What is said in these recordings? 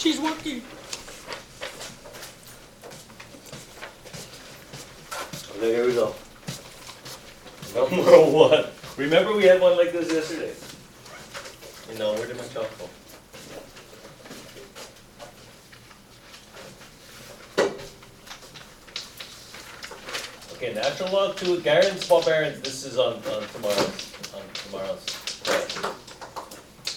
She's working. Okay, here we go. Number one. Remember we had one like this yesterday? You know, where did my chalk go? Okay, natural log 2, Garens, Barbarians, this is on tomorrow's.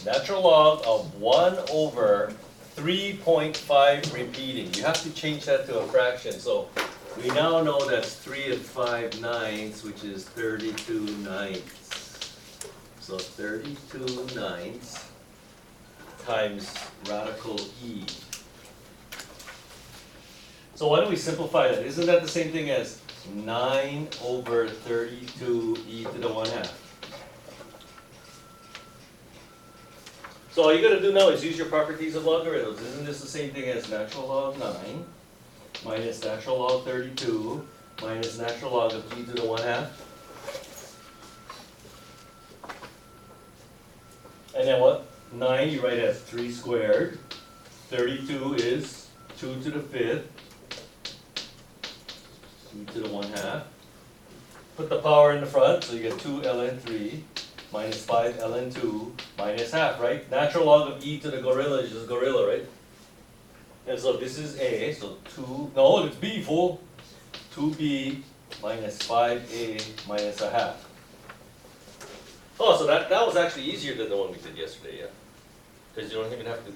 Natural log of 1 over 3.5 repeating. You have to change that to a fraction. So we now know that's 3 and 5 ninths, which is 32 ninths. So 32 ninths times radical E. So why don't we simplify that? Isn't that the same thing as 9 over 32 e to the 1/2? So all you gotta do now is use your properties of logarithms. Isn't this the same thing as natural log 9 minus natural log 32 minus natural log of e to the 1/2? And then what? 9 you write as 3 squared. 32 is 2 to the 5th. 2 to the 1/2. Put the power in the front, so you get 2 ln 3 minus 5 ln 2 minus half, right? Natural log of e to the gorilla is just gorilla, right? And so this is a, so 2, no, it's b, fool. 2b minus 5a minus a half. Oh, so that was actually easier than the one we did yesterday, yeah? Because you don't even have to.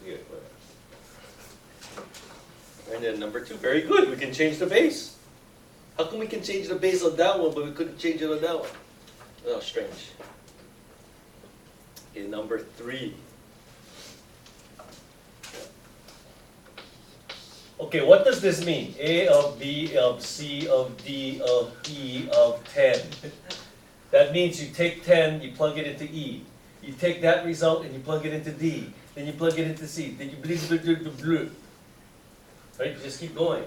Yeah, and then number 2, very good, we can change the base. How come we can change the base on that one, but we couldn't change it on that one? Oh, strange. Okay, number 3. Okay, what does this mean? A of B of C of D of E of 10. That means you take 10, you plug it into E. You take that result and you plug it into D. Then you plug it into C. Then you blue. Right? You just keep going.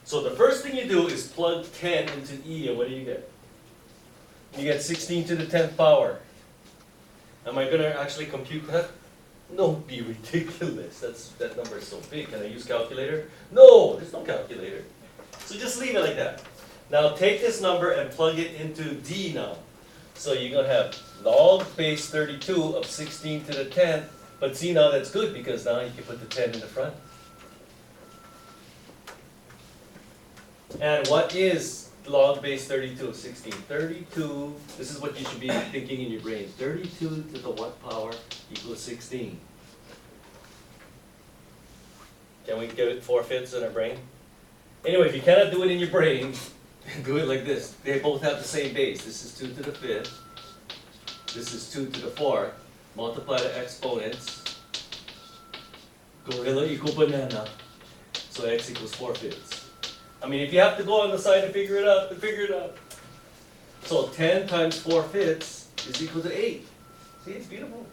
So the first thing you do is plug 10 into E, and what do you get? You get 16 to the 10th power. Am I going to actually compute that? Don't be ridiculous. That number is so big. Can I use calculator? No, there's no calculator. So just leave it like that. Now take this number and plug it into D now. So you're going to have log base 32 of 16 to the 10th. But see, now that's good because now you can put the 10 in the front. And what is log base 32 of 16? 32, this is what you should be thinking in your brain. 32 to the what power equals 16? Can we get it 4/5 in our brain? Anyway, if you cannot do it in your brain, do it like this. They both have the same base. This is 2 to the 5th. This is 2 to the 4th. Multiply the exponents. Gorilla equal banana. So x equals 4/5. I mean, if you have to go on the side to figure it out, then figure it out. So 10 times 4/5 is equal to 8. See, it's beautiful.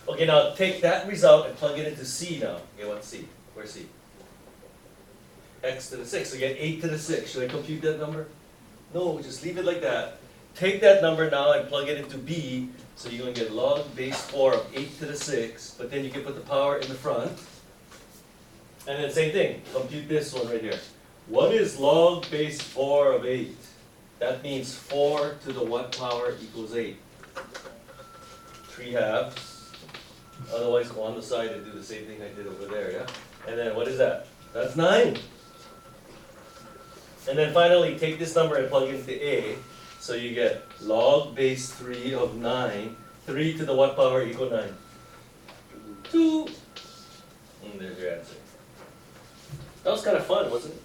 Okay, now take that result and plug it into C now. Okay, what's C? Where's C? X to the 6. So you get 8 to the 6. Should I compute that number? No, just leave it like that. Take that number now and plug it into B. So you're going to get log base 4 of 8 to the 6. But then you can put the power in the front. And then same thing, compute this one right here. What is log base 4 of 8? That means 4 to the what power equals 8? 3/2. Otherwise go on the side and do the same thing I did over there, yeah? And then what is that? That's 9. And then finally take this number and plug it into A. So you get log base 3 of 9. 3 to the what power equal 9? 2. And there's your answer. That was kind of fun, wasn't it?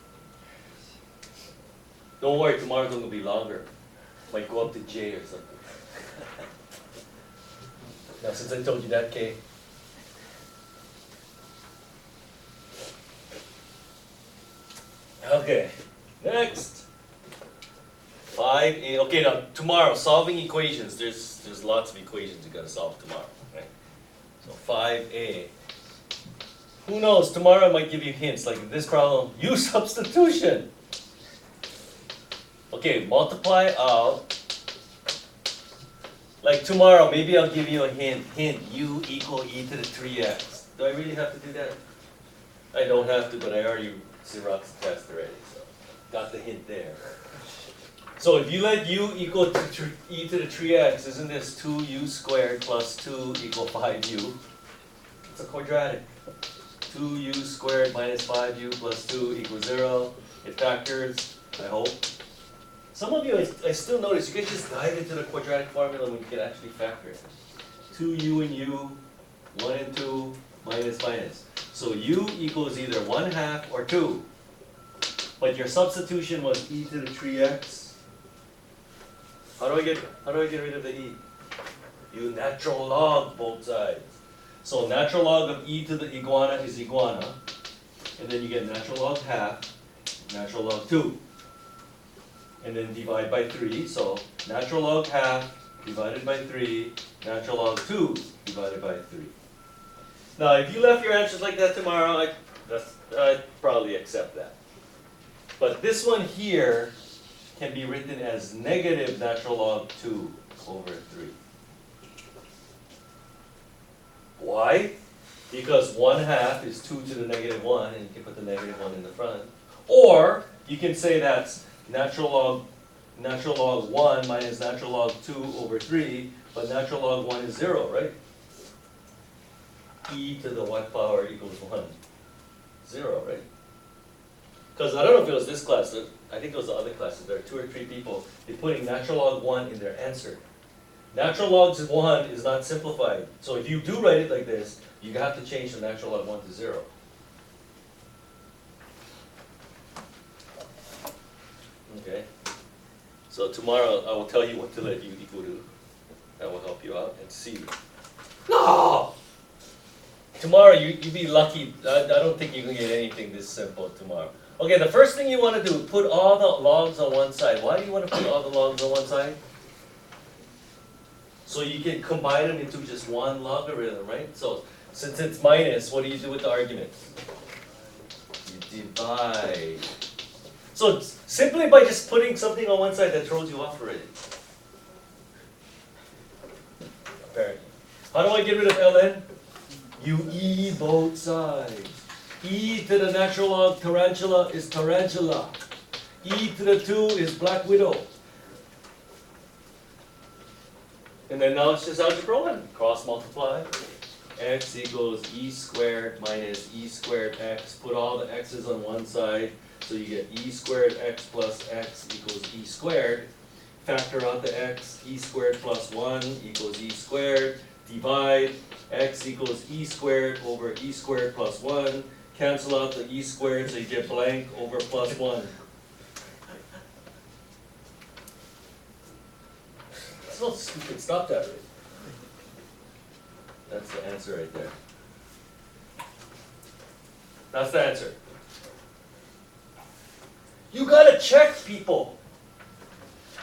Don't worry, tomorrow's going to be longer. Might go up to J or something. Now, since I told you that, K. Okay, next. 5A. Okay, now tomorrow, solving equations. There's lots of equations you got to solve tomorrow. Right? So 5A. Who knows, tomorrow I might give you hints, like this problem, use substitution. Okay, multiply out Like tomorrow, maybe I'll give you a hint. U equal e to the 3x. Do I really have to do that? I don't have to, but I already Xerox the test already, so got the hint there. So if you let u equal to e to the 3x, isn't this 2u squared plus 2 equal 5u? It's a quadratic. 2u squared minus 5u plus 2 equals 0. It factors, I hope. Some of you, I still notice, you can just dive into the quadratic formula when you can actually factor it. 2u and u, 1 and 2, minus minus. So u equals either 1/2 or 2. But your substitution was e to the 3x. How do I get rid of the e? You natural log both sides. So natural log of e to the iguana is iguana. And then you get natural log half, natural log 2. And then divide by 3. So natural log half divided by 3, natural log 2 divided by 3. Now if you left your answers like that tomorrow, I'd probably accept that. But this one here can be written as negative natural log 2 over 3. Why? Because 1/2 is 2 to the negative 1, and you can put the negative 1 in the front. Or you can say that's natural log 1 minus natural log 2 over 3, but natural log 1 is 0, right? E to the what power equals 1? 0, right? Because I don't know if it was this class, I think it was the other classes, there are 2 or 3 people, they're putting natural log 1 in their answer. Natural log 1 is not simplified. So if you do write it like this, you have to change the natural log 1 to 0. Okay? So tomorrow I will tell you what to let u equal to. That will help you out and see. No! Tomorrow you be lucky. I don't think you can get anything this simple tomorrow. Okay, the first thing you want to do, put all the logs on one side. Why do you want to put all the logs on one side? So you can combine them into just one logarithm, right? So since it's minus, what do you do with the argument? You divide. So simply by just putting something on one side, that throws you off already. Apparently. How do I get rid of ln? You e both sides. E to the natural log tarantula is tarantula. E to the 2 is black widow. And then now it's just algebra 1. Cross multiply. X equals e squared minus e squared x. Put all the x's on one side. So you get e squared x plus x equals e squared. Factor out the x. E squared plus 1 equals e squared. Divide. X equals e squared over e squared plus 1. Cancel out the e squared so you get blank over plus 1. It's not stupid. Stop that right. That's the answer right there. That's the answer. You gotta check, people.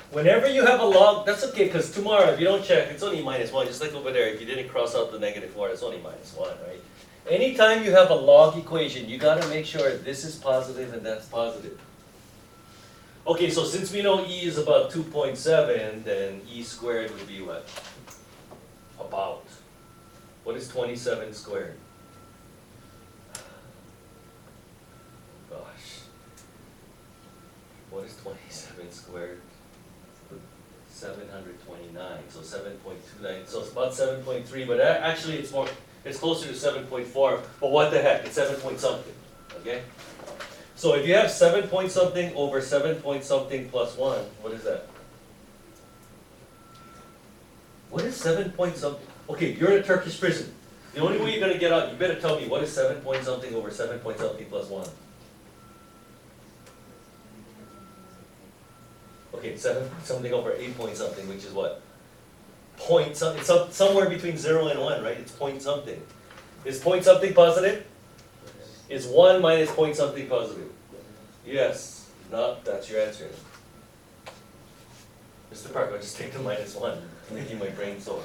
Whenever you have a log, that's okay, because tomorrow, if you don't check, it's only minus 1. Just like over there, if you didn't cross out the negative 4, it's only minus 1, right? Anytime you have a log equation, you gotta make sure this is positive and that's positive. Okay, so since we know e is about 2.7, then e squared would be what? About. What is 27 squared? Gosh. What is 27 squared? 729, so 7.29, so it's about 7.3, but actually it's closer to 7.4, but what the heck, it's 7 point something, okay? So if you have 7 point something over 7 point something plus 1, what is that? What is 7 point something? Okay, you're in a Turkish prison. The only way you're going to get out, you better tell me, what is 7 point something over 7 point something plus 1? Okay, 7 something over 8 point something, which is what? Point something, it's somewhere between 0 and 1, right? It's point something. Is point something positive? Is 1 minus point something positive? Yes. No, that's your answer. Mr. Parker, just take the minus 1, making my brain sore.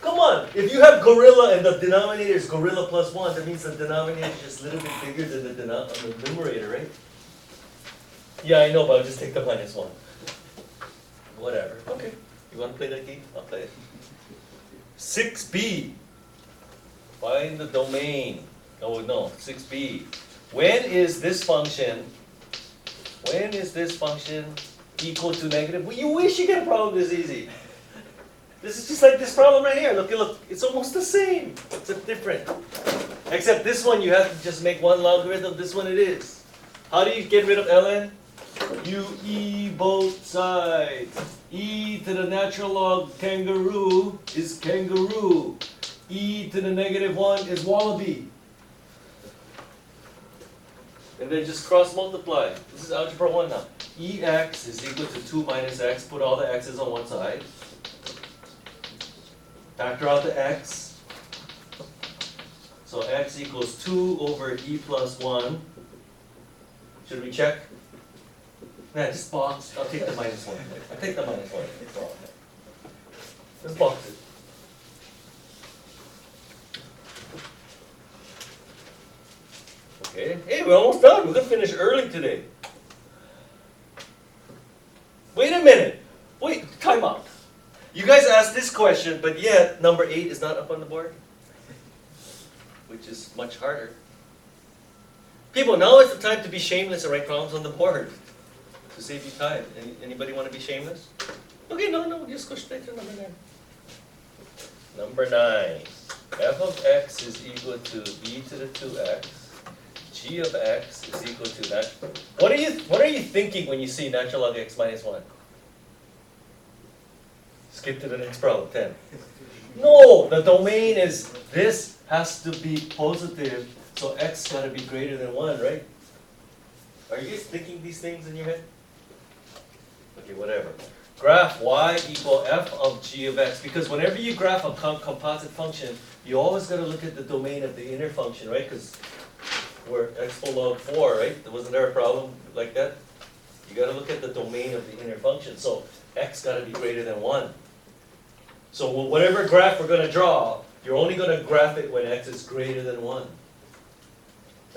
Come on, if you have gorilla and the denominator is gorilla plus 1, that means the denominator is just a little bit bigger than the numerator, right? Yeah, I know, but I'll just take the minus 1. Whatever. Okay. You want to play that game? I'll play it. 6b. Find the domain. Oh no, 6b. When is this function equal to negative? Well, you wish you get a problem this easy. This is just like this problem right here. Look, it's almost the same, except different. Except this one you have to just make one logarithm, this one it is. How do you get rid of ln? You e both sides. E to the natural log kangaroo is kangaroo. E to the negative 1 is wallaby. And then just cross multiply. This is algebra 1 now. Ex is equal to 2 minus x. Put all the x's on one side. Factor out the x. So x equals 2 over e plus 1. Should we check? Nah, just box. I'll take the minus 1. I'll take the minus 1. Just box it. Okay. Hey, we're almost done. We're going to finish early today. Wait a minute. Wait, time out. You guys asked this question, but yet number 8 is not up on the board, which is much harder. People, now is the time to be shameless and write problems on the board to save you time. Anybody want to be shameless? Okay, no, just go straight to number 9. Number 9. F of x is equal to e to the 2x. G of x is equal to that. What are you thinking when you see natural log x minus 1? Skip to the next problem, 10. No, the domain is this has to be positive, so x got to be greater than 1, right? Are you guys thinking these things in your head? Okay, whatever. Graph y equal f of g of x, because whenever you graph a composite function, you always got to look at the domain of the inner function, right? Because we're expo log 4, right? Wasn't there a problem like that? You got to look at the domain of the inner function. So x got to be greater than 1. So whatever graph we're going to draw, you're only going to graph it when x is greater than 1.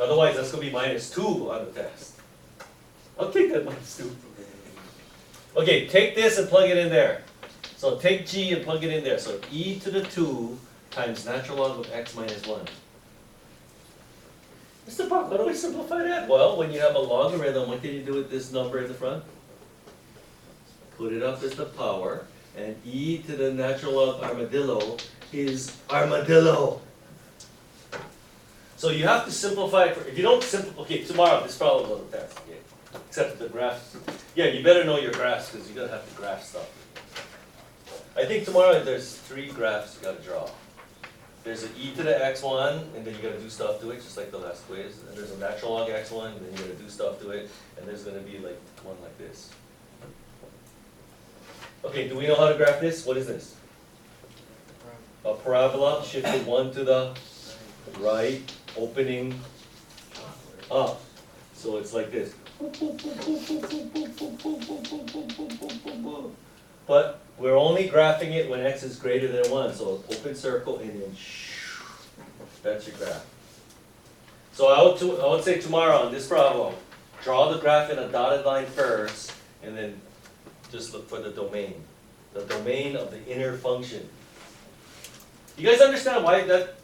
Otherwise, that's going to be minus 2 on the test. I'll take that minus 2. Okay, take this and plug it in there. So take g and plug it in there. So e to the 2 times natural log of x minus 1. Mr. Park, how do we simplify that? Well, when you have a logarithm, what can you do with this number in the front? Put it up as the power, and e to the natural log armadillo is armadillo. So you have to simplify it. If you don't simplify, okay, tomorrow this problem will test. Okay, except the graphs. Yeah, you better know your graphs because you're gonna have to graph stuff. I think tomorrow there's 3 graphs you gotta draw. There's an e to the x1, and then you gotta do stuff to it, just like the last quiz. And there's a natural log x1, and then you gotta do stuff to it, and there's gonna be like one like this. Okay, do we know how to graph this? What is this? A parabola shifted 1 to the right, opening up. So it's like this. But we're only graphing it when x is greater than 1. So open circle and then that's your graph. So I would say tomorrow on this problem, draw the graph in a dotted line first, and then just look for the domain of the inner function. You guys understand why that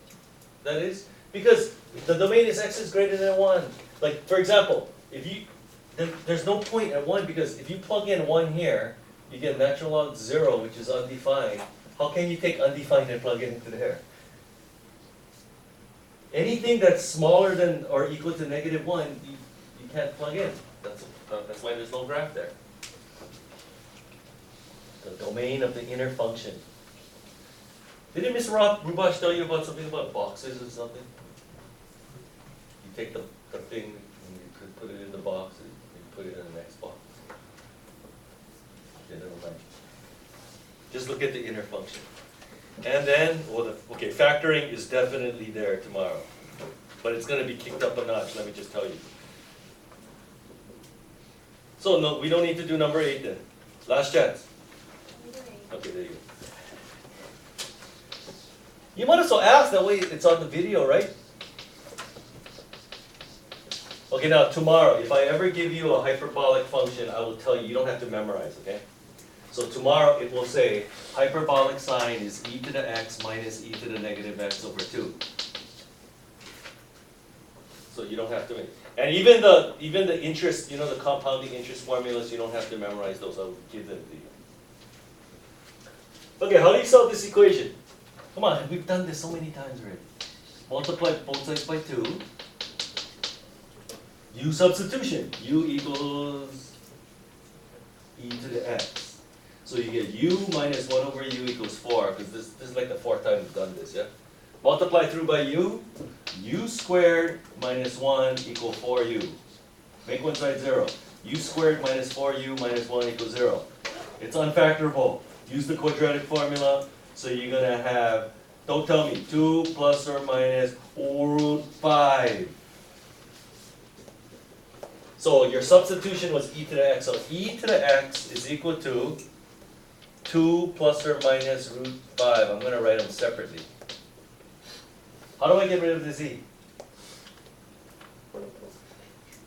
is? Because the domain is x is greater than 1. Like for example, there's no point at 1 because if you plug in 1 here, you get natural log 0, which is undefined. How can you take undefined and plug it into there? Anything that's smaller than or equal to negative 1, you can't plug in. That's why there's no graph there. The domain of the inner function. Didn't Mr. Rubash tell you about something about boxes or something? You take the thing and you could put it in the box and you put it in the next box. Okay, never mind. Just look at the inner function. And then, factoring is definitely there tomorrow. But it's going to be kicked up a notch, let me just tell you. So, no, we don't need to do number 8 then. Last chance. Okay, there you go. You might as well ask, that way it's on the video, right? Okay, now tomorrow, if I ever give you a hyperbolic function, I will tell you, you don't have to memorize, okay? So tomorrow it will say hyperbolic sine is e to the x minus e to the negative x over 2. So you don't have to make, and even the interest, you know, the compounding interest formulas, you don't have to memorize those. I'll give them to you. Okay, how do you solve this equation? Come on, we've done this so many times already. Multiply both sides by 2. U substitution. U equals e to the x. So you get u minus 1 over u equals 4, because this is like the 4th time we've done this, yeah? Multiply through by u squared minus 1 equal 4u. Make one side 0. U squared minus 4u minus 1 equals 0. It's unfactorable. Use the quadratic formula, so you're going to have, don't tell me, 2 plus or minus root 5. So your substitution was e to the x. So e to the x is equal to 2 plus or minus root 5. I'm going to write them separately. How do I get rid of this e?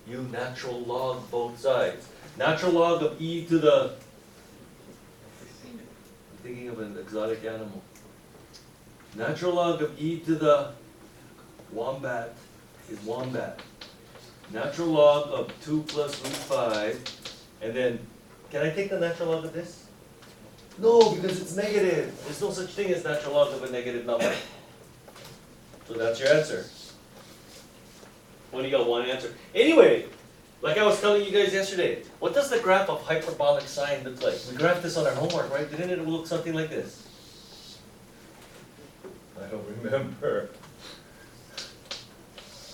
You natural log both sides. Natural log of e to the, I'm thinking of an exotic animal. Natural log of e to the wombat is wombat. Natural log of 2 plus root 5, and then, can I take the natural log of this? No, because it's negative. There's no such thing as natural log of a negative number. So that's your answer. Only got one answer. Anyway, like I was telling you guys yesterday, what does the graph of hyperbolic sine look like? We graphed this on our homework, right? Didn't it look something like this? I don't remember.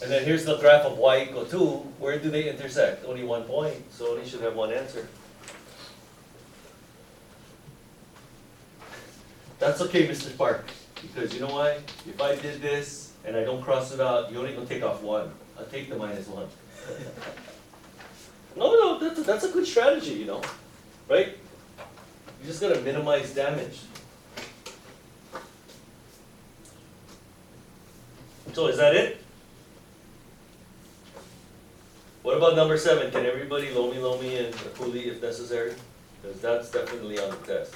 And then here's the graph of y equal 2. Where do they intersect? Only 1 point, so only should have one answer. That's okay, Mr. Spark, because you know why? If I did this and I don't cross it out, you're only going to take off 1. I'll take the minus 1. No, that's a good strategy, you know, right? You just got to minimize damage. So is that it? What about number 7? Can everybody low me and Puli if necessary? Because that's definitely on the test.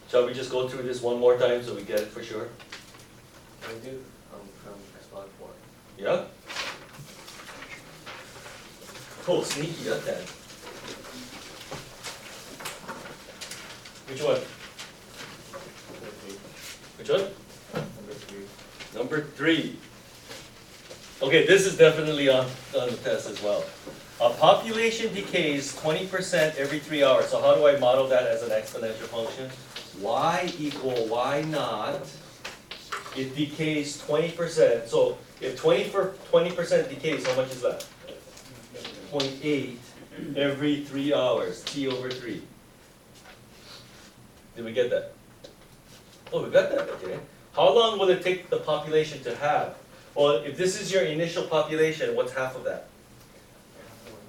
Shall we just go through this one more time so we get it for sure? I do, from spot 4. Yeah? Cool, sneaky, got that. Which one? Which one? Number 3. Number 3. Okay, this is definitely on the test as well. A population decays 20% every 3 hours. So how do I model that as an exponential function? Y equal y naught. It decays 20%. So if 20% decays, how much is that? 0.8 every 3 hours. T over 3. Did we get that? Oh, we got that, okay. How long will it take the population to have? Well, if this is your initial population, what's half of that?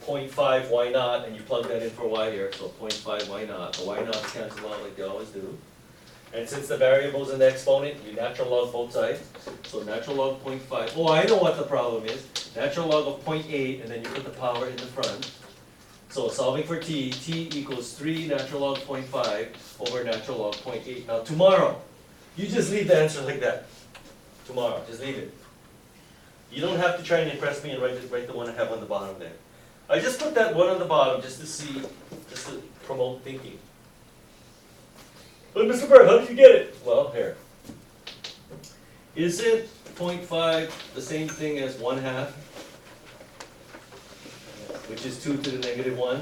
0.5 y naught, and you plug that in for y here, so 0.5 y naught. The y naughts cancel out like they always do. And since the variable is in the exponent, you natural log both sides. So natural log 0.5. Oh, I know what the problem is. Natural log of 0.8, and then you put the power in the front. So solving for t equals 3 natural log 0.5 over natural log 0.8. Now tomorrow, you just leave the answer like that. Tomorrow, just leave it. You don't have to try and impress me and write the one I have on the bottom there. I just put that one on the bottom just to promote thinking. But Mr. Bird, how did you get it? Well, here. Isn't 0.5 the same thing as 1/2? Which is 2 to the negative 1.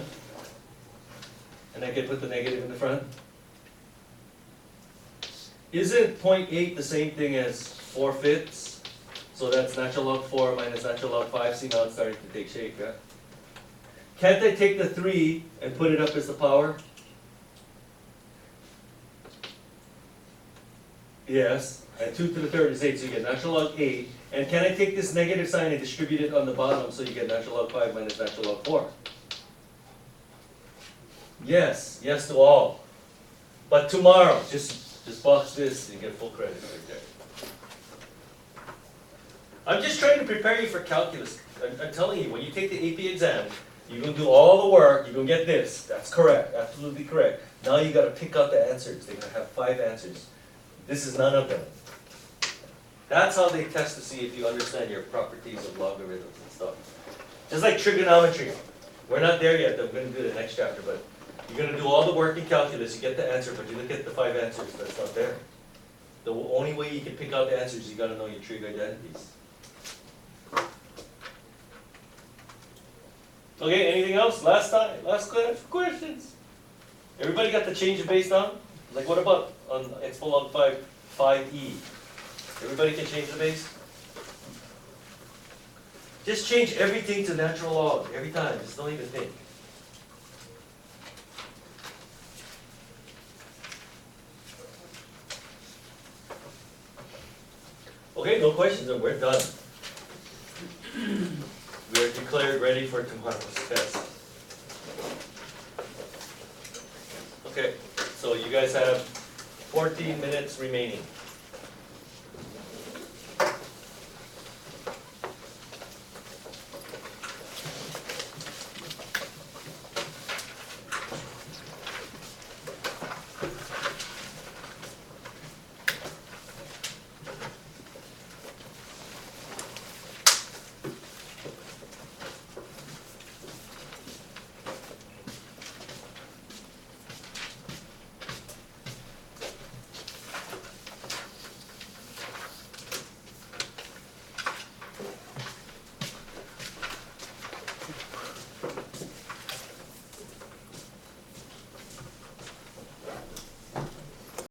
And I can put the negative in the front. Isn't 0.8 the same thing as 4/5? So that's natural log 4 minus natural log 5. See, now it's starting to take shape, yeah? Can't I take the 3 and put it up as the power? Yes. And 2 to the third is 8, so you get natural log 8. And can I take this negative sign and distribute it on the bottom so you get natural log 5 minus natural log 4? Yes. Yes to all. But tomorrow, just box this and you get full credit right there. I'm just trying to prepare you for calculus. I'm telling you, when you take the AP exam, You're gonna do all the work, you're gonna get this, that's correct, absolutely correct. Now you gotta pick out the answers, they're gonna have 5 answers. This is none of them. That's how they test to see if you understand your properties of logarithms and stuff. Just like trigonometry. We're not there yet, we're gonna do the next chapter, but you're gonna do all the work in calculus, you get the answer, but you look at the 5 answers, that's not there. The only way you can pick out the answers, you gotta know your trig identities. Okay, anything else? Last questions? Everybody got the change of base down? Like what about on x log 5e? Everybody can change the base? Just change everything to natural log, every time, just don't even think. Okay, no questions, then we're done. We are declared ready for tomorrow's test. Okay, so you guys have 14 minutes remaining.